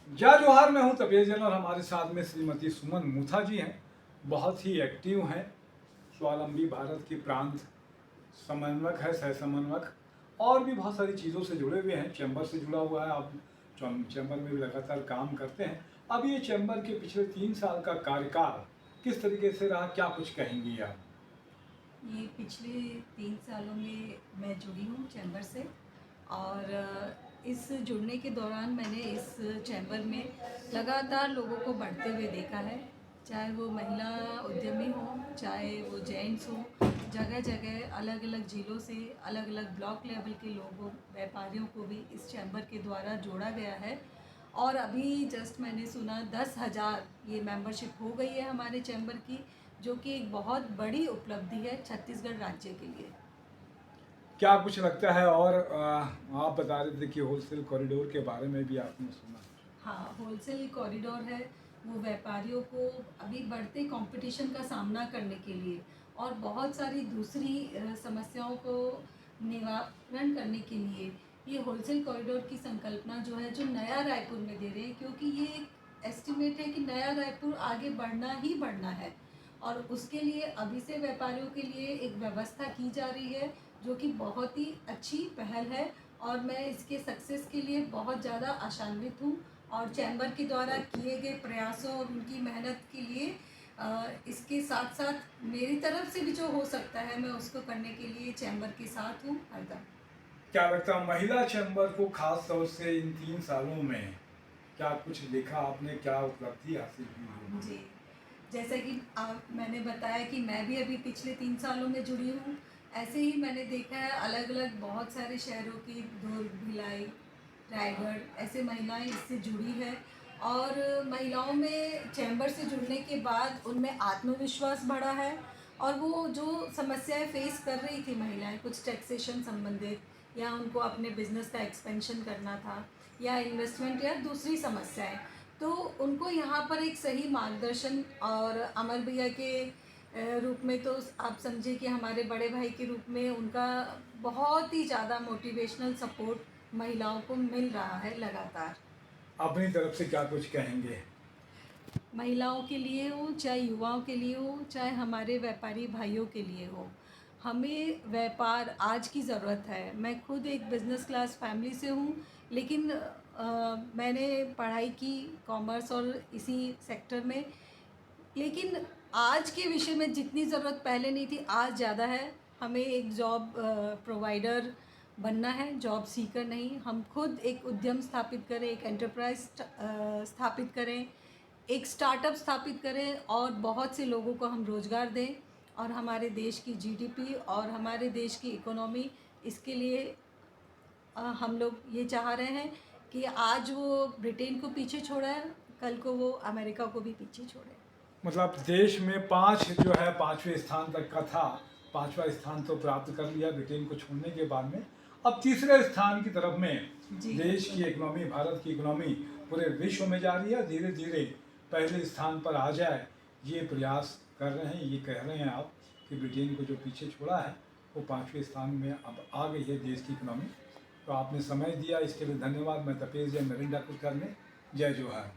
जय जोहार, मैं हूं तपेश जैन और हमारे साथ में श्रीमती सुमन मुथा जी हैं। बहुत ही एक्टिव हैं, स्वावलंबी भारत की प्रांत समन्वयक है, सह समन्वयक और भी बहुत सारी चीज़ों से जुड़े हुए हैं। चैम्बर से जुड़ा हुआ है, आप चैम्बर में भी लगातार काम करते हैं। अब ये चैम्बर के पिछले 3 साल का कार्यकाल किस तरीके से रहा, क्या कुछ कहेंगी आप? ये पिछले 3 सालों में मैं जुड़ी हूँ चैम्बर से और इस जुड़ने के दौरान मैंने इस चैम्बर में लगातार लोगों को बढ़ते हुए देखा है। चाहे वो महिला उद्यमी हो, चाहे वो जेंट्स हो, जगह जगह अलग अलग ज़िलों से अलग अलग ब्लॉक लेवल के लोगों व्यापारियों को भी इस चैम्बर के द्वारा जोड़ा गया है। और अभी जस्ट मैंने सुना 10,000 ये मेंबरशिप हो गई है हमारे चैम्बर की, जो कि एक बहुत बड़ी उपलब्धि है छत्तीसगढ़ राज्य के लिए। क्या कुछ लगता है? और आप बता रहे थे कि होलसेल कॉरिडोर के बारे में भी आपने सुना। हाँ, होलसेल कॉरिडोर है, वो व्यापारियों को अभी बढ़ते कंपटीशन का सामना करने के लिए और बहुत सारी दूसरी समस्याओं को निवारण करने के लिए ये होलसेल कॉरिडोर की संकल्पना जो है, जो नया रायपुर में दे रहे हैं, क्योंकि ये एक एस्टिमेट है कि नया रायपुर आगे बढ़ना ही बढ़ना है और उसके लिए अभी से व्यापारियों के लिए एक व्यवस्था की जा रही है, जो कि बहुत ही अच्छी पहल है और मैं इसके सक्सेस के लिए बहुत ज़्यादा आशान्वित हूँ और चैम्बर के द्वारा किए गए प्रयासों और उनकी मेहनत के लिए इसके साथ साथ मेरी तरफ से भी जो हो सकता है मैं उसको करने के लिए चैम्बर के साथ हूँ हरदम। क्या लगता है महिला चैम्बर को खास तौर से इन 3 सालों में क्या कुछ देखा आपने, क्या उपलब्धि हासिल की है? जी, जैसा कि मैंने बताया कि मैं भी अभी पिछले 3 सालों में जुड़ी हूँ, ऐसे ही मैंने देखा है अलग अलग बहुत सारे शहरों की दुर्ग, भिलाई, रायगढ़ ऐसे महिलाएं इससे जुड़ी है और महिलाओं में चैम्बर से जुड़ने के बाद उनमें आत्मविश्वास बढ़ा है और वो जो समस्याएं फेस कर रही थी महिलाएं, कुछ टैक्सेशन संबंधित या उनको अपने बिजनेस का एक्सपेंशन करना था या इन्वेस्टमेंट या दूसरी समस्याएं, तो उनको यहाँ पर एक सही मार्गदर्शन और अमर भैया के रूप में तो आप समझिए कि हमारे बड़े भाई के रूप में उनका बहुत ही ज़्यादा मोटिवेशनल सपोर्ट महिलाओं को मिल रहा है लगातार। अपनी तरफ से क्या कुछ कहेंगे? महिलाओं के लिए हो, चाहे युवाओं के लिए हो, चाहे हमारे व्यापारी भाइयों के लिए हो, हमें व्यापार आज की ज़रूरत है। मैं खुद एक बिज़नेस क्लास फैमिली से हूँ, लेकिन मैंने पढ़ाई की कॉमर्स और इसी सेक्टर में, लेकिन आज के विषय में जितनी ज़रूरत पहले नहीं थी, आज ज़्यादा है। हमें एक जॉब प्रोवाइडर बनना है, जॉब सीकर नहीं। हम खुद एक उद्यम स्थापित करें, एक एंटरप्राइज स्थापित करें, एक स्टार्टअप स्थापित करें और बहुत से लोगों को हम रोज़गार दें और हमारे देश की जीडीपी और हमारे देश की इकोनॉमी, इसके लिए हम लोग ये चाह रहे हैं कि आज वो ब्रिटेन को पीछे छोड़ा है, कल को वो अमेरिका को भी पीछे छोड़े। मतलब देश में 5 जो है 5वें स्थान तक का था, 5वां स्थान तो प्राप्त कर लिया ब्रिटेन को छोड़ने के बाद में। अब तीसरे स्थान की तरफ में जी, देश की इकोनॉमी, भारत की इकोनॉमी पूरे विश्व में जा रही है। धीरे धीरे पहले स्थान पर आ जाए, ये प्रयास कर रहे हैं। ये कह रहे हैं आप कि ब्रिटेन को जो पीछे छोड़ा है वो 5वें स्थान में अब आ गई है देश की इकोनॉमी। तो आपने समय दिया, इसके लिए धन्यवाद। मैं तपेश जैन, नरेंद्र कुलकर्णी। जय जोहार।